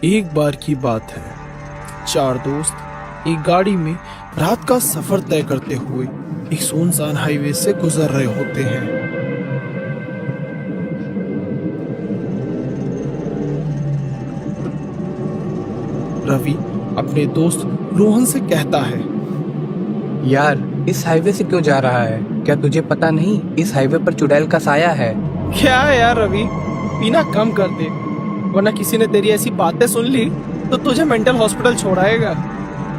एक बार की बात है, चार दोस्त एक गाड़ी में रात का सफर तय करते हुए एक सुनसान हाईवे से गुजर रहे होते हैं। रवि अपने दोस्त रोहन से कहता है, यार इस हाईवे से क्यों जा रहा है? क्या तुझे पता नहीं इस हाईवे पर चुड़ैल का साया है? क्या है यार रवि, पीना कम कर दे, वरना किसी ने तेरी ऐसी बातें सुन ली तो तुझे मेंटल हॉस्पिटल छोड़ाएगा।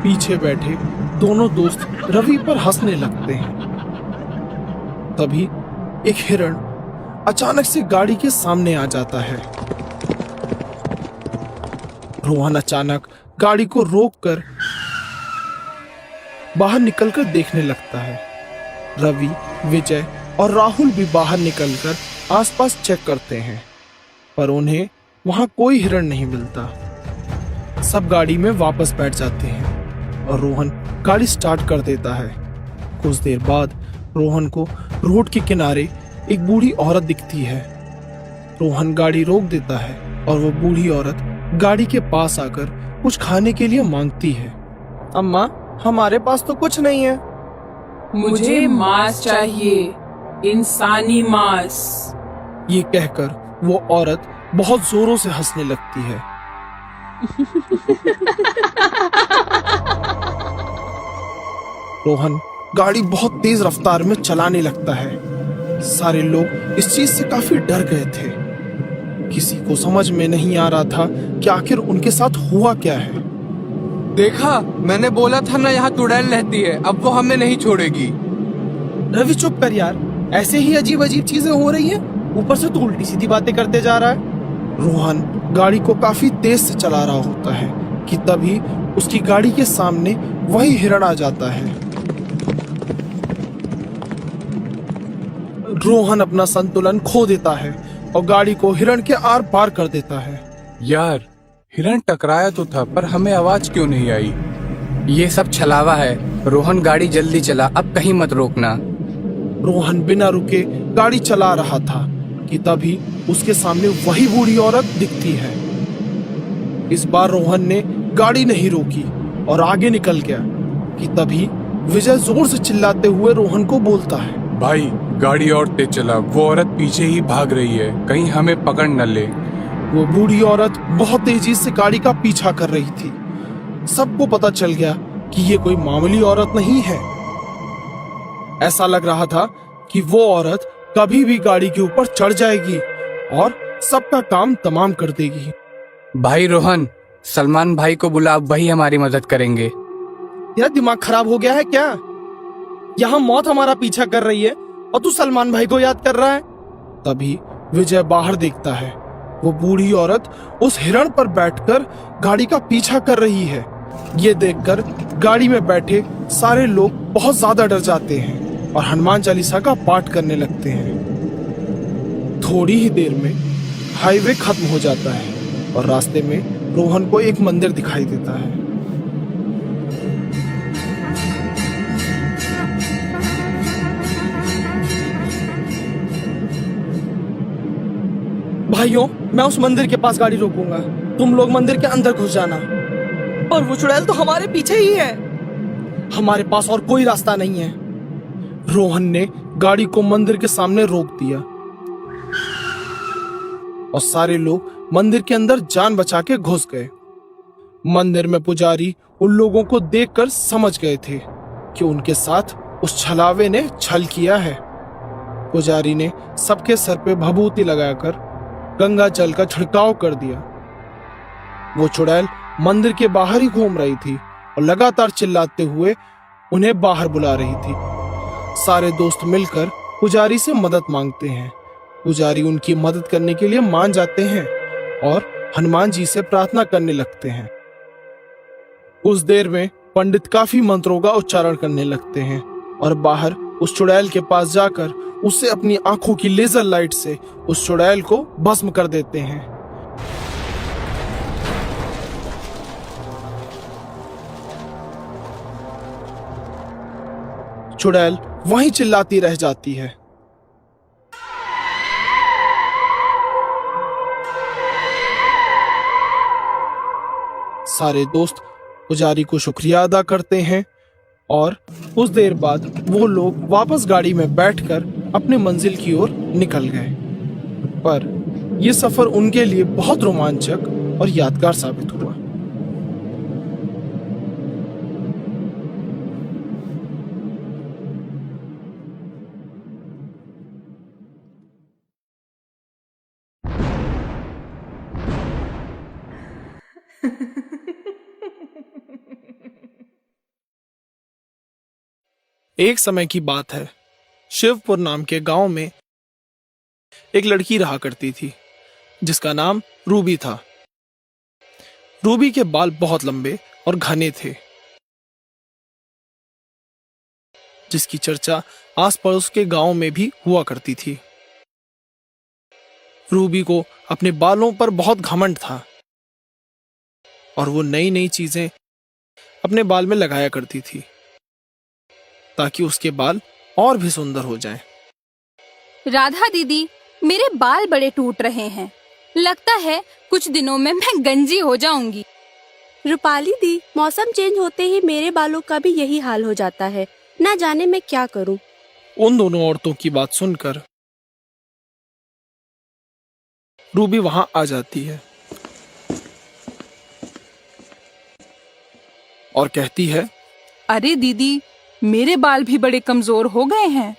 पीछे बैठे दोनों दोस्त रवि पर हंसने लगते हैं। तभी एक हिरण अचानक से गाड़ी के सामने आ जाता है। रोहन अचानक गाड़ी को रोककर बाहर निकलकर देखने लगता है। रवि, विजय और राहुल भी बाहर निकलकर आसपास चेक करते हैं, पर उन्हें वहां कोई हिरण नहीं मिलता। सब गाड़ी में वापस बैठ जाते हैं और रोहन गाड़ी स्टार्ट कर देता है। कुछ देर बाद रोहन को रोड के किनारे एक बूढ़ी औरत दिखती है। रोहन गाड़ी रोक देता है और वो बूढ़ी औरत गाड़ी के पास आकर कुछ खाने के लिए मांगती है। अम्मा, हमारे पास तो कुछ नहीं है। मुझे मांस चाहिए, इंसानी मांस। ये कहकर वो औरत बहुत जोरों से हंसने लगती है। रोहन गाड़ी बहुत तेज रफ्तार में चलाने लगता है। सारे लोग इस चीज से काफी डर गए थे। किसी को समझ में नहीं आ रहा था कि आखिर उनके साथ हुआ क्या है। देखा, मैंने बोला था ना यहाँ चुड़ैल रहती है, अब वो हमें नहीं छोड़ेगी। रवि चुप कर यार, ऐसे ही अजीब अजीब चीजें हो रही हैं, ऊपर से तू उल्टी सीधी बातें करते जा रहा है। रोहन गाड़ी को काफी तेज से चला रहा होता है कि तभी उसकी गाड़ी के सामने वही हिरण आ जाता है। रोहन अपना संतुलन खो देता है और गाड़ी को हिरण के आर पार कर देता है। यार, हिरण टकराया तो था, पर हमें आवाज क्यों नहीं आई? ये सब छलावा है। रोहन गाड़ी जल्दी चला, अब कहीं मत रोकना। रोहन बिना रुके गाड़ी चला रहा था कि तभी उसके सामने वही बूढ़ी औरत दिखती है। इस बार रोहन ने गाड़ी नहीं रोकी और आगे निकल गया कि तभी विजय जोर से चिल्लाते हुए रोहन को बोलता है, भाई गाड़ी और तेज चला, वो औरत पीछे ही भाग रही है, कहीं हमें पकड़ न ले। वो बूढ़ी औरत बहुत तेजी से गाड़ी का पीछा कर रही थी। सबको पता चल गया कि ये कोई मामूली औरत नहीं है। ऐसा लग रहा था कि वो औरत कभी भी गाड़ी के ऊपर चढ़ जाएगी और सबका काम तमाम कर देगी। भाई रोहन, सलमान भाई को बुला, वही हमारी मदद करेंगे। तेरा दिमाग खराब हो गया है क्या? यहाँ मौत हमारा पीछा कर रही है और तू सलमान भाई को याद कर रहा है। तभी विजय बाहर देखता है। वो बूढ़ी औरत उस हिरण पर बैठकर गाड़ी का पीछा कर रही है। ये देखकर गाड़ी में बैठे सारे लोग बहुत ज्यादा डर जाते हैं और हनुमान चालीसा का पाठ करने लगते हैं। थोड़ी ही देर में हाईवे खत्म हो जाता है और रास्ते में रोहन को एक मंदिर दिखाई देता है। भाइयों, मैं उस मंदिर के पास गाड़ी रोकूंगा, तुम लोग मंदिर के अंदर घुस जाना। पर वो चुड़ैल तो हमारे पीछे ही है। हमारे पास और कोई रास्ता नहीं है। रोहन ने गाड़ी को मंदिर के सामने रोक दिया और सारे लोग मंदिर के अंदर जान बचा के घुस गए। मंदिर में पुजारी उन लोगों को देखकर समझ गए थे कि उनके साथ उस छलावे ने छल किया है। पुजारी ने सबके सर पे भभूति लगाकर गंगा जल का छिड़काव कर दिया। वो चुड़ैल मंदिर के बाहर ही घूम रही थी और लगातार चिल्लाते हुए उन्हें बाहर बुला रही थी। सारे दोस्त मिलकर पुजारी से मदद मांगते हैं। पुजारी उनकी मदद करने के लिए मान जाते हैं और हनुमान जी से प्रार्थना करने लगते हैं। उस देर में पंडित काफी मंत्रों का उच्चारण करने लगते हैं और बाहर उस चुड़ैल के पास जाकर उसे अपनी आंखों की लेजर लाइट से उस चुड़ैल को भस्म कर देते हैं। चुड़ैल वहीं चिल्लाती रह जाती है। सारे दोस्त पुजारी को शुक्रिया अदा करते हैं और कुछ देर बाद वो लोग वापस गाड़ी में बैठकर अपने मंजिल की ओर निकल गए। पर यह सफर उनके लिए बहुत रोमांचक और यादगार साबित हुआ। एक समय की बात है, शिवपुर नाम के गांव में एक लड़की रहा करती थी जिसका नाम रूबी था। रूबी के बाल बहुत लंबे और घने थे, जिसकी चर्चा आस पड़ोस के गांव में भी हुआ करती थी। रूबी को अपने बालों पर बहुत घमंड था और वो नई नई चीजें अपने बाल में लगाया करती थी ताकि उसके बाल और भी सुंदर हो जाएं। राधा दीदी, मेरे बाल बड़े टूट रहे हैं। लगता है कुछ दिनों में मैं गंजी हो जाऊंगी। रूपाली दी, मौसम चेंज होते ही मेरे बालों का भी यही हाल हो जाता है। ना जाने मैं क्या करूं। उन दोनों औरतों की बात सुनकर रूबी वहां आ जाती है और कहती है, अरे दीदी, मेरे बाल भी बड़े कमजोर हो गए हैं।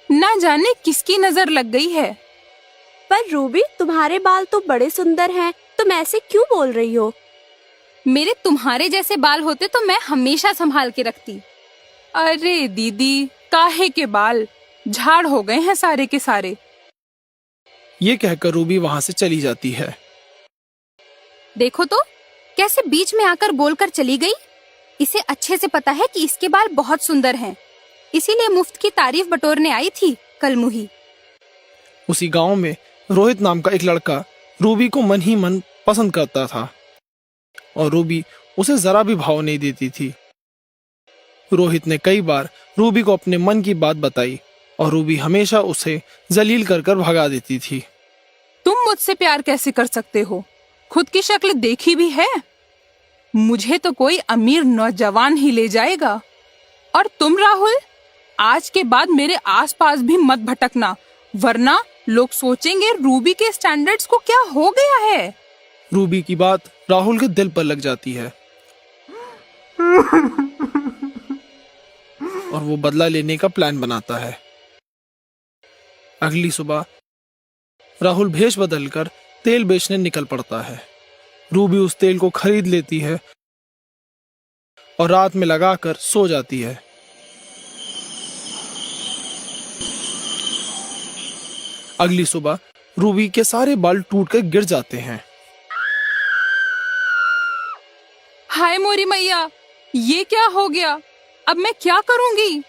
ना जाने किसकी नजर लग गई है। पर रूबी, तुम्हारे बाल तो बड़े सुंदर हैं, तुम ऐसे क्यों बोल रही हो? मेरे तुम्हारे जैसे बाल होते तो मैं हमेशा संभाल के रखती। अरे दीदी, काहे के बाल झाड़ हो गए हैं सारे के सारे। ये कहकर रूबी वहां से चली जाती है। देखो तो कैसे बीच में आकर बोलकर चली गई। इसे अच्छे से पता है कि इसके बाल बहुत सुंदर हैं, इसीलिए मुफ्त की तारीफ बटोरने आई थी कल मुही। उसी गांव में रोहित नाम का एक लड़का रूबी को मन ही मन पसंद करता था और रूबी उसे जरा भी भाव नहीं देती थी। रोहित ने कई बार रूबी को अपने मन की बात बताई और रूबी हमेशा उसे जलील कर कर भगा देती थी। तुम मुझसे प्यार कैसे कर सकते हो? खुद की शक्ल देखी भी है? मुझे तो कोई अमीर नौजवान ही ले जाएगा। और तुम राहुल, आज के बाद मेरे आसपास भी मत भटकना, वरना लोग सोचेंगे रूबी के स्टैंडर्ड्स को क्या हो गया है। रूबी की बात राहुल के दिल पर लग जाती है और वो बदला लेने का प्लान बनाता है। अगली सुबह राहुल भेष बदलकर तेल बेचने निकल पड़ता है। रूबी उस तेल को खरीद लेती है और रात में लगाकर सो जाती है। अगली सुबह रूबी के सारे बाल टूटकर गिर जाते हैं। हाय मोरी मैया, ये क्या हो गया? अब मैं क्या करूंगी?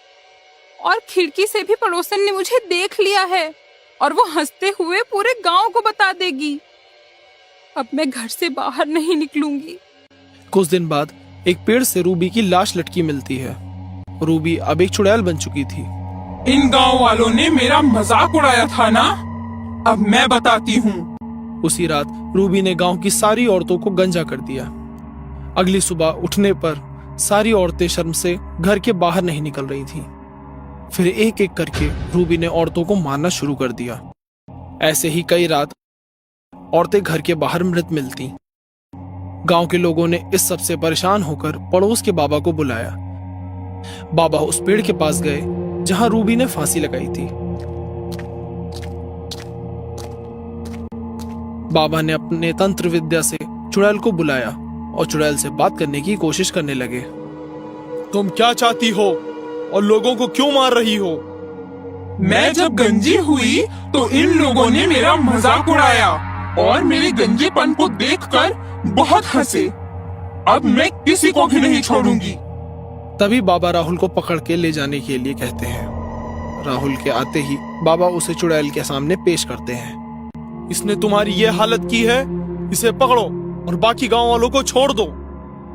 और खिड़की से भी पड़ोसन ने मुझे देख लिया है और वो हंसते हुए पूरे गांव को बता देगी। अब मैं घर से बाहर नहीं निकलूंगी। कुछ दिन बाद एक पेड़ से रूबी की लाश लटकी मिलती है। रूबी अब एक चुड़ैल बन चुकी थी। इन गांव वालों ने मेरा मजाक उड़ाया था ना, अब मैं बताती हूँ। उसी रात रूबी ने गांव की सारी औरतों को गंजा कर दिया। अगली सुबह उठने पर सारी औरतें शर्म से घर के बाहर नहीं निकल रही थीं। फिर एक एक करके रूबी ने औरतों को मारना शुरू कर दिया। ऐसे ही कई रात औरतें घर के बाहर मृत मिलती। गांव के लोगों ने इस सब से परेशान होकर पड़ोस के बाबा को बुलाया। बाबा उस पेड़ के पास गए जहां रूबी ने फांसी लगाई थी। बाबा ने अपने तंत्र विद्या से चुड़ैल को बुलाया और चुड़ैल से बात करने की कोशिश करने लगे। तुम क्या चाहती हो और लोगों को क्यों मार रही हो? मैं जब गंजी हुई तो इन लोगों ने मेरा मजाक उड़ाया और मेरे गंजेपन को देखकर बहुत हंसे। अब मैं किसी को भी नहीं छोड़ूंगी। तभी बाबा राहुल को पकड़ के ले जाने के लिए कहते हैं। राहुल के आते ही बाबा उसे चुड़ैल के सामने पेश करते हैं। इसने तुम्हारी ये हालत की है, इसे पकड़ो और बाकी गांव वालों को छोड़ दो।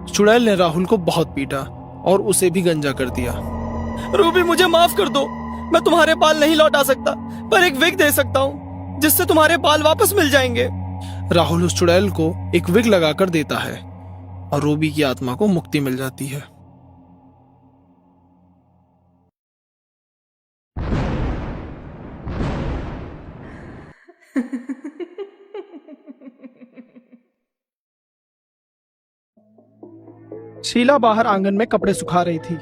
चुड़ैल ने राहुल को बहुत पीटा और उसे भी गंजा कर दिया। रूबी, मुझे माफ कर दो। मैं तुम्हारे बाल नहीं लौटा सकता, पर एक विग दे सकता हूँ जिससे तुम्हारे बाल वापस मिल जाएंगे। राहुल उस चुड़ैल को एक विग लगाकर देता है और रूबी की आत्मा को मुक्ति मिल जाती है। शीला बाहर आंगन में कपड़े सुखा रही थी।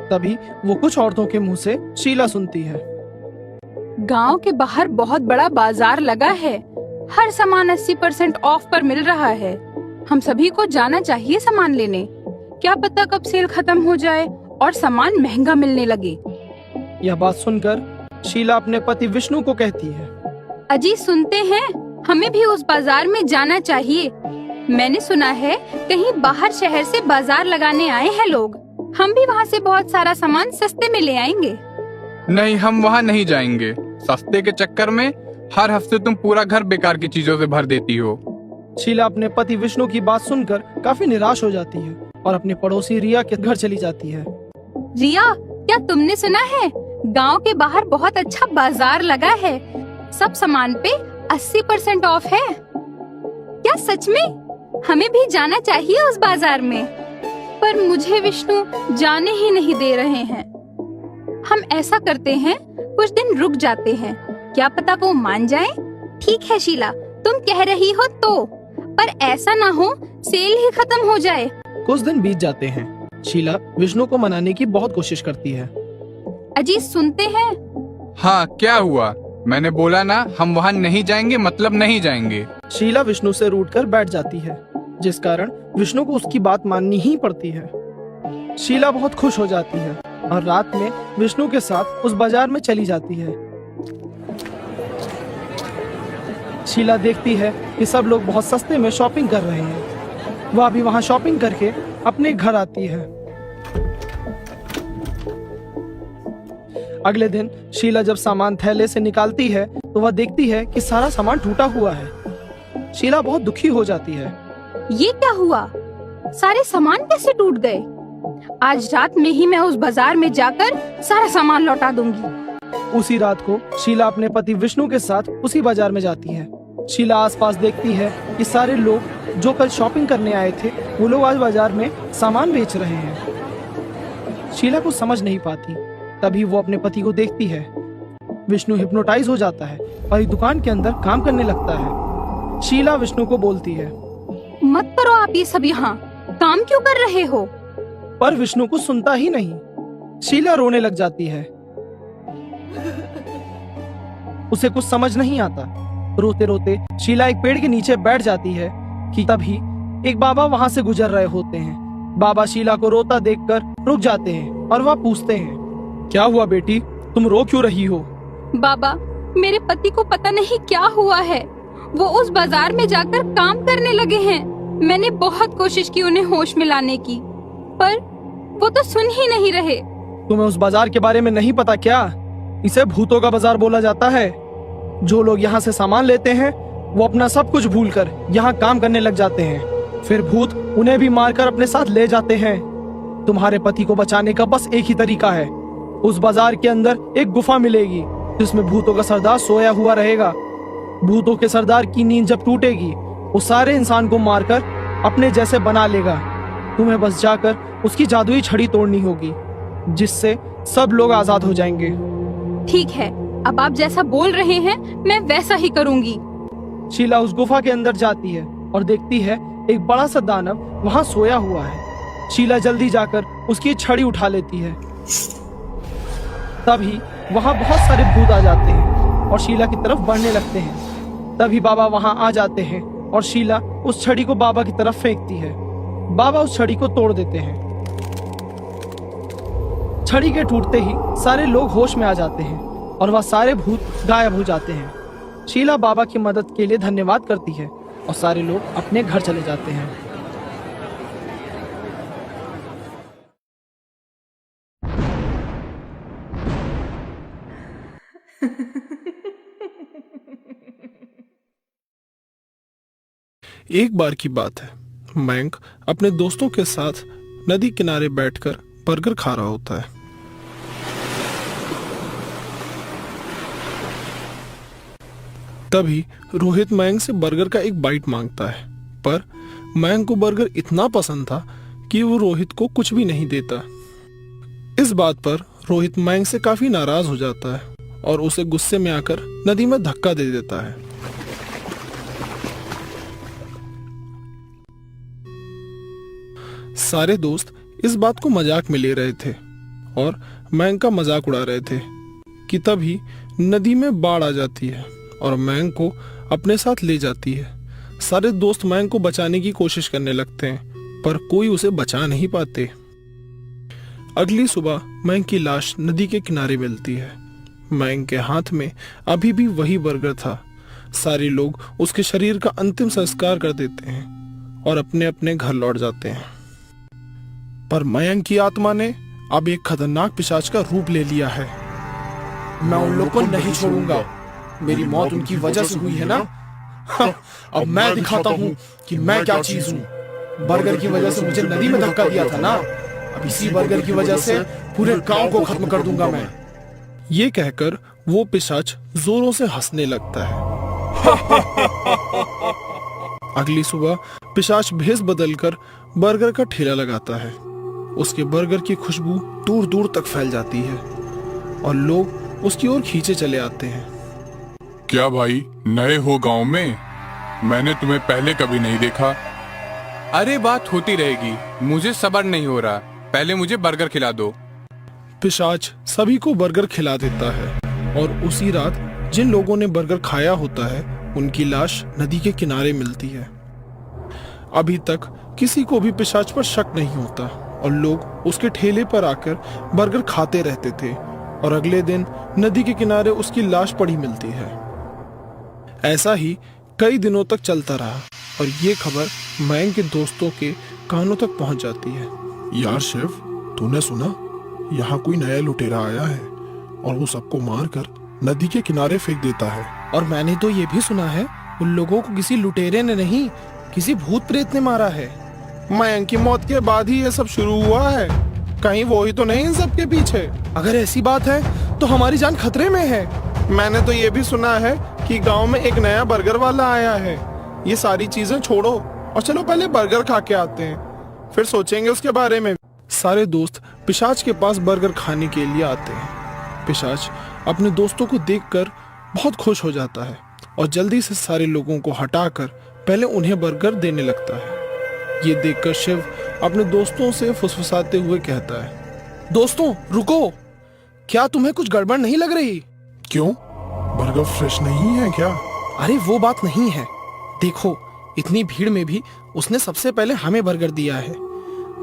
तभी वो कुछ औरतों के मुंह से शीला सुनती है। गांव के बाहर बहुत बड़ा बाजार लगा है। हर सामान 80% ऑफ पर मिल रहा है। हम सभी को जाना चाहिए सामान लेने। क्या पता कब सेल खत्म हो जाए और सामान महंगा मिलने लगे। यह बात सुनकर शीला अपने पति विष्णु को कहती है। अजी सुनते हैं, हमें भी उस बाजार में जाना चाहिए। मैंने सुना है कहीं बाहर शहर से बाजार लगाने आए हैं लोग। हम भी वहाँ से बहुत सारा सामान सस्ते में ले आएंगे। नहीं, हम वहाँ नहीं जाएंगे। सस्ते के चक्कर में हर हफ्ते तुम पूरा घर बेकार की चीजों से भर देती हो। शीला अपने पति विष्णु की बात सुनकर काफी निराश हो जाती है और अपने पड़ोसी रिया के घर चली जाती है। रिया, क्या तुमने सुना है गांव के बाहर बहुत अच्छा बाजार लगा है। सब सामान पे 80% ऑफ है। क्या सच में? हमें भी जाना चाहिए उस बाजार में। पर मुझे विष्णु जाने ही नहीं दे रहे हैं। हम ऐसा करते हैं, कुछ दिन रुक जाते हैं, क्या पता वो मान जाए। ठीक है शीला, तुम कह रही हो तो, पर ऐसा ना हो सेल ही खत्म हो जाए। कुछ दिन बीत जाते हैं। शीला विष्णु को मनाने की बहुत कोशिश करती है। अजी सुनते हैं? हाँ, क्या हुआ? मैंने बोला ना, हम वहाँ नहीं जाएंगे, मतलब नहीं जाएंगे। शीला विष्णु से रूठकर बैठ जाती है, जिस कारण विष्णु को उसकी बात माननी ही पड़ती है। शीला बहुत खुश हो जाती है और रात में विष्णु के साथ उस बाजार में चली जाती है। शीला देखती है कि सब लोग बहुत सस्ते में शॉपिंग कर रहे हैं। वह भी वहां शॉपिंग करके अपने घर आती है। अगले दिन शीला जब सामान थैले से निकालती है तो वह देखती है कि सारा सामान टूटा हुआ है। शीला बहुत दुखी हो जाती है। ये क्या हुआ? सारे सामान कैसे टूट गए? आज रात में ही मैं उस बाजार में जाकर सारा सामान लौटा दूंगी। उसी रात को शीला अपने पति विष्णु के साथ उसी बाजार में जाती है। शीला आसपास देखती है कि सारे लोग जो कल शॉपिंग करने आए थे वो लोग आज बाजार में सामान बेच रहे हैं। शीला को समझ नहीं पाती। तभी वो अपने पति को देखती है। विष्णु हिप्नोटाइज हो जाता है और एक दुकान के अंदर काम करने लगता है। शीला विष्णु को बोलती है, मत करो आप ये सब यहाँ, काम क्यों कर रहे हो? पर विष्णु को सुनता ही नहीं। शीला रोने लग जाती है। उसे कुछ समझ नहीं आता। रोते रोते शीला एक पेड़ के नीचे बैठ जाती है कि तभी एक बाबा वहां से गुजर रहे होते हैं। बाबा शीला को रोता देखकर रुक जाते हैं और वह पूछते हैं, क्या हुआ बेटी, तुम रो क्यों रही हो? बाबा, मेरे पति को पता नहीं क्या हुआ है। वो उस बाजार में जाकर काम करने लगे हैं। मैंने बहुत कोशिश की उन्हें होश में लाने की, पर वो तो सुन ही नहीं रहे। तुम्हें उस बाजार के बारे में नहीं पता क्या? इसे भूतों का बाजार बोला जाता है। जो लोग यहाँ से सामान लेते हैं वो अपना सब कुछ भूलकर यहाँ काम करने लग जाते हैं। फिर भूत उन्हें भी मारकर अपने साथ ले जाते हैं। तुम्हारे पति को बचाने का बस एक ही तरीका है। उस बाजार के अंदर एक गुफा मिलेगी जिसमें भूतों का सरदार सोया हुआ रहेगा। भूतों के सरदार की नींद जब टूटेगी वो सारे इंसान को मारकर अपने जैसे बना लेगा। तुम्हें बस जाकर उसकी जादुई छड़ी तोड़नी होगी, जिससे सब लोग आजाद हो जाएंगे। ठीक है, अब आप जैसा बोल रहे हैं मैं वैसा ही करूंगी। शीला उस गुफा के अंदर जाती है और देखती है एक बड़ा सा दानव वहां सोया हुआ है। शीला जल्दी जाकर उसकी छड़ी उठा लेती है। तभी वहां बहुत सारे भूत आ जाते हैं और शीला की तरफ बढ़ने लगते हैं। तभी बाबा वहां आ जाते हैं और शीला उस छड़ी को बाबा की तरफ फेंकती है। बाबा उस छड़ी को तोड़ देते हैं। छड़ी के टूटते ही सारे लोग होश में आ जाते हैं और वह सारे भूत गायब हो जाते हैं। शीला बाबा की मदद के लिए धन्यवाद करती है और सारे लोग अपने घर चले जाते हैं। एक बार की बात है, मयंक अपने दोस्तों के साथ नदी किनारे बैठकर बर्गर खा रहा होता है। तभी रोहित मयंक से बर्गर का एक बाइट मांगता है, पर मयंक को बर्गर इतना पसंद था कि वो रोहित को कुछ भी नहीं देता। इस बात पर रोहित मयंक से काफी नाराज हो जाता है और उसे गुस्से में आकर नदी में धक्का दे देता है। सारे दोस्त इस बात को मजाक में ले रहे थे और मयंक का मजाक उड़ा रहे थे कि तभी नदी में बाढ़ आ जाती है और मयंक को अपने साथ ले जाती है। सारे दोस्त मयंक को बचाने की कोशिश करने लगते हैं पर कोई उसे बचा नहीं पाते। अगली सुबह मयंक की लाश नदी के किनारे मिलती है। मयंक के हाथ में अभी भी वही बर्गर था। सारे लोग उसके शरीर का अंतिम संस्कार कर देते हैं और अपने अपने घर लौट जाते हैं। पर मयंक की आत्मा ने अब एक खतरनाक पिशाच का रूप ले लिया है। मैं उन लोग को नहीं छोड़ूंगा। मेरी मौत उनकी वजह से हुई है ना? अब मैं दिखाता हूँ कि मैं क्या चीज हूँ। बर्गर की वजह से मुझे नदी में धक्का दिया था ना, अब इसी बर्गर की वजह से पूरे गांव को खत्म कर दूंगा मैं। ये कहकर वो पिशाच जोरों से हंसने लगता है। अगली सुबह पिशाच भेष बदलकर बर्गर का ठेला लगाता है। उसके बर्गर की खुशबू दूर दूर तक फैल जाती है और लोग उसकी ओर खींचे चले आते हैं। क्या भाई, नए हो गांव में? मैंने तुम्हें पहले कभी नहीं देखा। अरे बात होती रहेगी, मुझे सब्र नहीं हो रहा, पहले मुझे बर्गर खिला दो। पिशाच सभी को बर्गर खिला देता है और उसी रात जिन लोगों ने बर्गर खाया होता है उनकी लाश नदी के किनारे मिलती है। अभी तक किसी को भी पिशाच पर शक नहीं होता और लोग उसके ठेले पर आकर बर्गर खाते रहते थे और अगले दिन नदी के किनारे उसकी लाश पड़ी मिलती है। ऐसा ही कई दिनों तक चलता रहा और ये खबर मयंक के दोस्तों के कानों तक पहुंच जाती है। यार शिव, तूने सुना? यहाँ कोई नया लुटेरा आया है और वो सबको मारकर नदी के किनारे फेंक देता है। और मैंने तो ये भी सुना है उन लोगों को किसी लुटेरे ने नहीं, किसी भूत प्रेत ने मारा है। मयंक की मौत के बाद ही ये सब शुरू हुआ है। कहीं वो ही तो नहीं इन सब के पीछे? अगर ऐसी बात है तो हमारी जान खतरे में है। मैंने तो ये भी सुना है कि गांव में एक नया बर्गर वाला आया है। ये सारी चीजें छोड़ो और चलो पहले बर्गर खा के आते हैं, फिर सोचेंगे उसके बारे में। सारे दोस्त पिशाच के पास बर्गर खाने के लिए आते हैं। पिशाच अपने दोस्तों को देखकर बहुत खुश हो जाता है और जल्दी से सारे लोगों को हटाकर पहले उन्हें बर्गर देने लगता है। ये देखकर शिव अपने दोस्तों से फुसफुसाते हुए कहता है, दोस्तों रुको, क्या तुम्हें कुछ गड़बड़ नहीं लग रही? क्यों? बर्गर फ्रेश नहीं है क्या? अरे वो बात नहीं है, देखो इतनी भीड़ में भी उसने सबसे पहले हमें बर्गर दिया है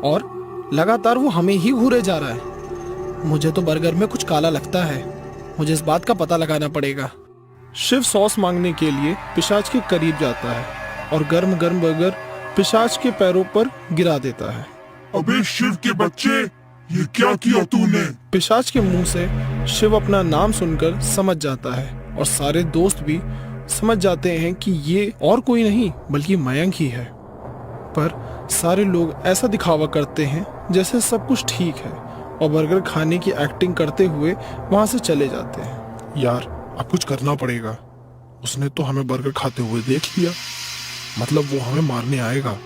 और लगातार वो हमें ही घूरे जा रहा है। मुझे तो बर्गर में कुछ काला लगता है, मुझे इस बात का पता लगाना पड़ेगा। शिव सॉस मांगने के लिए पिशाच के करीब जाता है और गर्म गर्म बर्गर पिशाच के पैरों पर गिरा देता है। अबे शिव के बच्चे, ये क्या किया तूने? पिशाच के मुंह से शिव अपना नाम सुनकर समझ जाता है और सारे दोस्त भी समझ जाते हैं कि ये और कोई नहीं बल्कि मयंक ही है। पर सारे लोग ऐसा दिखावा करते हैं जैसे सब कुछ ठीक है और बर्गर खाने की एक्टिंग करते हुए वहां से चले जाते हैं। यार अब कुछ करना पड़ेगा। उसने तो हमें बर्गर खाते हुए देख लिया, मतलब वो हमें मारने आएगा।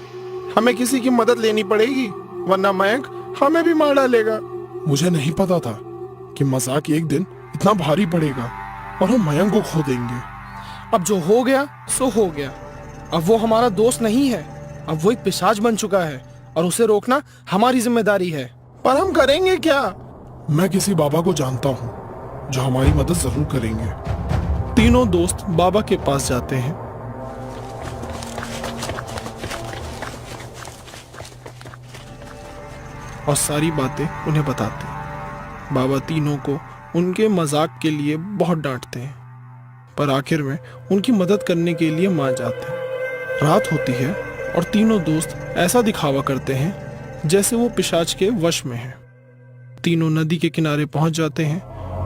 हमें किसी की मदद लेनी पड़ेगी वरना मयंक हमें भी मार डालेगा। मुझे नहीं पता था कि मजाक एक दिन इतना भारी पड़ेगा और हम मयंक को खो देंगे। अब जो हो गया सो हो गया। अब वो हमारा दोस्त नहीं है, अब वो एक पिशाच बन चुका है और उसे रोकना हमारी जिम्मेदारी है। पर हम करेंगे क्या? मैं किसी बाबा को जानता हूँ जो हमारी मदद जरूर करेंगे। तीनों दोस्त बाबा के पास जाते हैं। और सारी बातें उन्हें बताते हैं। बाबा तीनों को उनके मजाक के लिए बहुत डांटते हैं पर आखिर में उनकी मदद करने के लिए मान जाते हैं। रात होती है और तीनों दोस्त ऐसा दिखावा करते हैं जैसे वो पिशाच के वश में हैं। तीनों नदी के किनारे पहुंच जाते हैं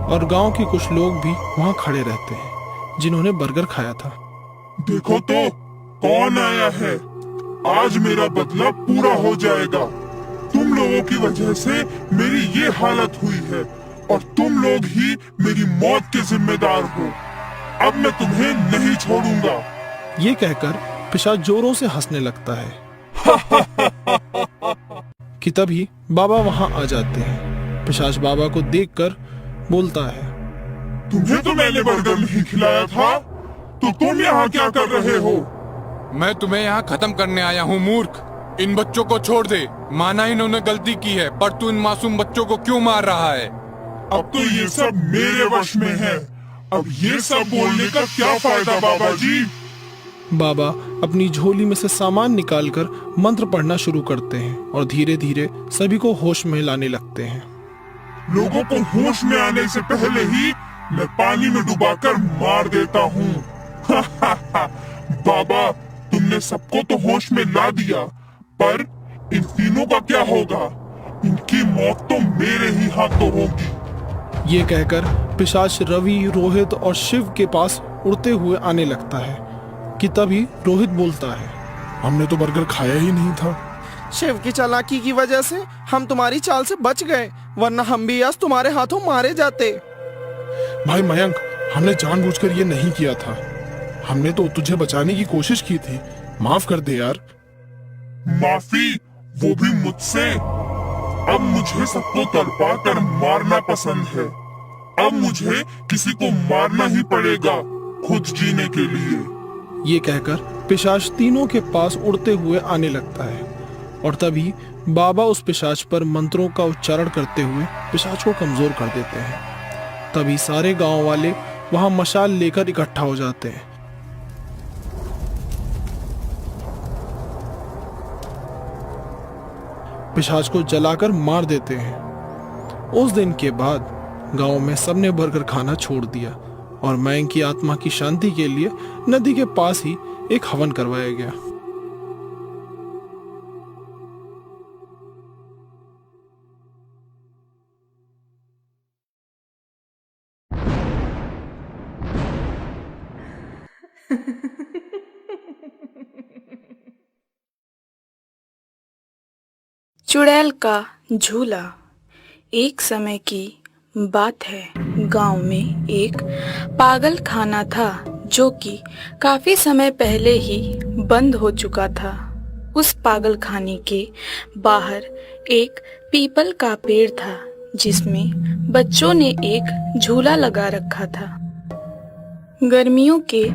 और गांव के कुछ लोग भी वहां खड़े रहते हैं जिन्होंने बर्गर खाया था। देखो तो कौन आया है, आज मेरा बदला पूरा हो जाएगा। तुम लोगों की वजह से मेरी ये हालत हुई है और तुम लोग ही मेरी मौत के जिम्मेदार हो। अब मैं तुम्हें नहीं छोड़ूंगा। ये कहकर पिशाच जोरों से हंसने लगता है। कि तभी बाबा वहां आ जाते हैं। पिशाच बाबा को देखकर बोलता है, तुम्हें तो मैंने बर्गर नहीं खिलाया था, तो तुम यहाँ क्या कर रहे हो? मैं तुम्हें यहाँ खत्म करने आया हूँ मूर्ख। इन बच्चों को छोड़ दे। माना इन्होंने गलती की है, पर तू इन मासूम बच्चों को क्यों मार रहा है? अब तो ये सब मेरे वश में है। अब ये सब बोलने का क्या फायदा बाबा जी? बाबा अपनी झोली में से सामान निकालकर मंत्र पढ़ना शुरू करते हैं और धीरे धीरे सभी को होश में लाने लगते हैं। लोगों को होश में आने से पहले ही मैं पानी में डुबाकर मार देता हूँ। बाबा, तुमने सबको तो होश में ला दिया, पर इन तीनों का क्या होगा? इनकी मौत तो मेरे ही हाथों होगी। ये कहकर पिशाच रवि, रोहित और शिव के पास उड़ते हुए आने लगता है कि तभी रोहित बोलता है, हमने तो बर्गर खाया ही नहीं था। शिव की चालाकी की वजह से हम तुम्हारी चाल से बच गए, वरना हम भी आज तुम्हारे हाथों मारे जाते। भाई मयंक, हमने जानबूझकर ये नहीं किया था। हमने तो तुझे बचाने की कोशिश की थी। माफ कर दे यार। माफी, वो भी मुझसे? अब मुझे सबको तड़पा कर मारना पसंद है। अब मुझे किसी को मारना ही पड़ेगा खुद जीने के लिए। ये कहकर पिशाच तीनों के पास उड़ते हुए आने लगता है और तभी बाबा उस पिशाच पर मंत्रों का उच्चारण करते हुए पिशाच को कमजोर कर देते हैं। तभी सारे गांव वाले वहां मशाल लेकर इकट्ठा हो जाते हैं। पिशाच को जलाकर मार देते हैं। उस दिन के बाद गांव में सबने बर्गर खाना छोड़ दिया और मयंक की आत्मा की शांति के लिए नदी के पास ही एक हवन करवाया गया। चुड़ैल का झूला। एक समय की बात है, गांव में एक पागल खाना था जो कि काफी समय पहले ही बंद हो चुका था। उस पागल खाने के बाहर एक पीपल का पेड़ था जिसमें बच्चों ने एक झूला लगा रखा था। गर्मियों के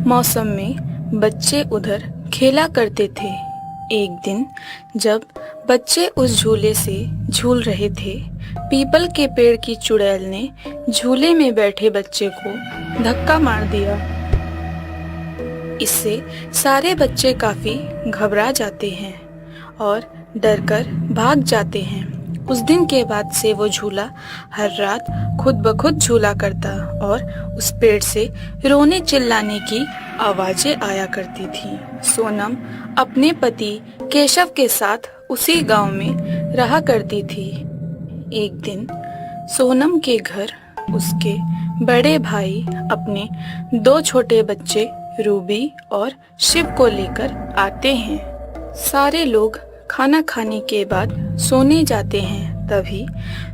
मौसम में बच्चे उधर खेला करते थे। एक दिन जब बच्चे उस झूले से झूल रहे थे, पीपल के पेड़ की चुड़ैल ने झूले में बैठे बच्चे को धक्का मार दिया। इससे सारे बच्चे काफी घबरा जाते हैं और डरकर भाग जाते हैं। उस दिन के बाद से वो झूला हर रात खुद ब खुद झूला करता और उस पेड़ से रोने चिल्लाने की आवाजें आया करती थी। सोनम अपने पति केशव के साथ उसी गांव में रहा करती थी। एक दिन सोनम के घर उसके बड़े भाई अपने दो छोटे बच्चे रूबी और शिव को लेकर आते हैं। सारे लोग खाना खाने के बाद सोने जाते हैं। तभी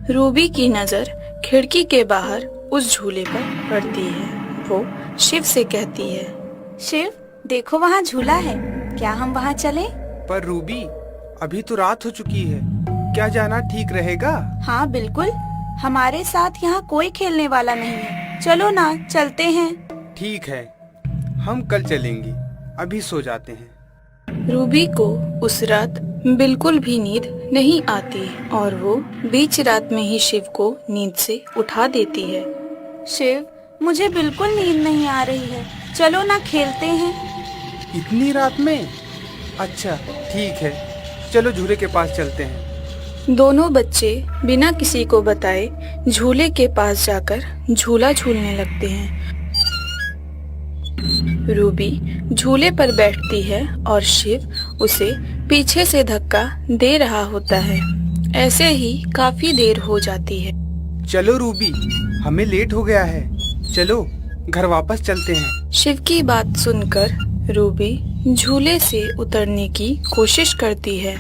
रूबी की नजर खिड़की के बाहर उस झूले पर पड़ती है। वो शिव से कहती है, शिव देखो वहाँ झूला है, क्या हम वहाँ चले? पर रूबी, अभी तो रात हो चुकी है, क्या जाना ठीक रहेगा? हाँ बिल्कुल, हमारे साथ यहाँ कोई खेलने वाला नहीं है, चलो ना चलते हैं। ठीक है, हम कल चलेंगे, अभी सो जाते हैं। रूबी को उस रात बिल्कुल भी नींद नहीं आती और वो बीच रात में ही शिव को नींद से उठा देती है। शिव, मुझे बिल्कुल नींद नहीं आ रही है, चलो ना खेलते हैं। इतनी रात में? अच्छा ठीक है, चलो झूले के पास चलते हैं। दोनों बच्चे बिना किसी को बताए झूले के पास जाकर झूला झूलने लगते हैं। रूबी झूले पर बैठती है और शिव उसे पीछे से धक्का दे रहा होता है। ऐसे ही काफी देर हो जाती है। चलो रूबी, हमें लेट हो गया है, चलो घर वापस चलते हैं। शिव की बात सुनकर रूबी झूले से उतरने की कोशिश करती है,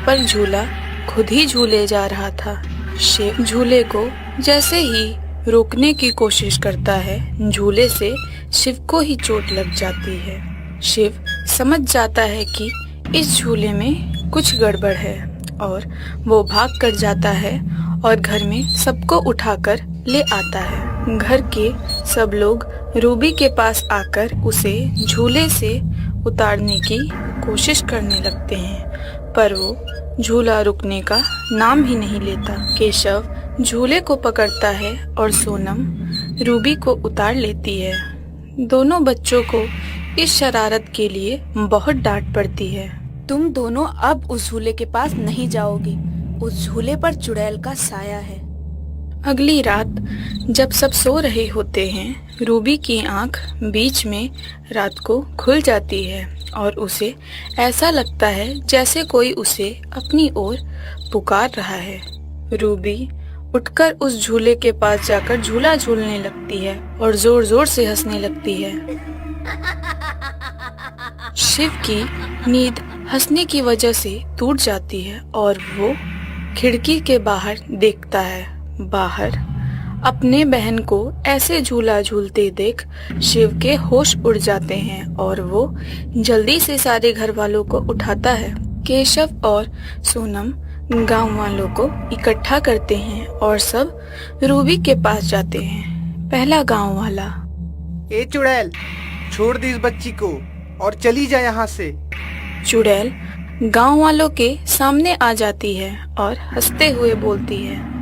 पर झूला खुद ही झूले जा रहा था। शिव झूले को जैसे ही रोकने की कोशिश करता है, झूले से शिव को ही चोट लग जाती है। शिव समझ जाता है कि इस झूले में कुछ गड़बड़ है और वो भाग कर जाता है और घर में सबको उठाकर ले आता है। घर के सब लोग रूबी के पास आकर उसे झूले से उतारने की कोशिश करने लगते हैं, पर वो झूला रुकने का नाम ही नहीं लेता। केशव झूले को पकड़ता है और सोनम रूबी को उतार लेती है। दोनों बच्चों को इस शरारत के लिए बहुत डांट पड़ती है। तुम दोनों अब उस झूले के पास नहीं जाओगी, उस झूले पर चुड़ैल का साया है। अगली रात जब सब सो रहे होते हैं, रूबी की आंख बीच में रात को खुल जाती है और उसे ऐसा लगता है जैसे कोई उसे अपनी ओर पुकार रहा है। रूबी उठकर उस झूले के पास जाकर झूला झूलने लगती है और जोर जोर से हंसने लगती है। शिव की नींद हंसने की वजह से टूट जाती है और वो खिड़की के बाहर देखता है। बाहर अपने बहन को ऐसे झूला झूलते देख शिव के होश उड़ जाते हैं और वो जल्दी से सारे घर वालों को उठाता है। केशव और सोनम गांव वालों को इकट्ठा करते हैं और सब रूबी के पास जाते हैं। पहला गांव वाला, ए चुड़ैल, छोड़ दी इस बच्ची को और चली जा यहाँ से। चुड़ैल गांव वालों के सामने आ जाती है और हंसते हुए बोलती है,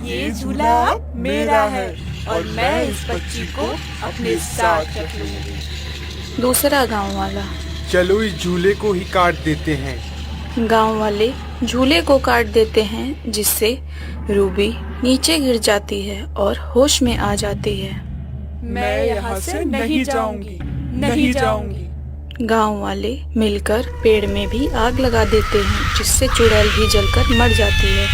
ये झूला मेरा है और मैं इस बच्ची को अपने साथ रख लूंगी। दूसरा गांव वाला, चलो इस झूले को ही काट देते हैं। गांव वाले झूले को काट देते हैं जिससे रूबी नीचे गिर जाती है और होश में आ जाती है। मैं यहाँ से नहीं जाऊंगी, नहीं जाऊंगी। गांव वाले मिलकर पेड़ में भी आग लगा देते हैं जिससे चुड़ैल भी जलकर मर जाती है।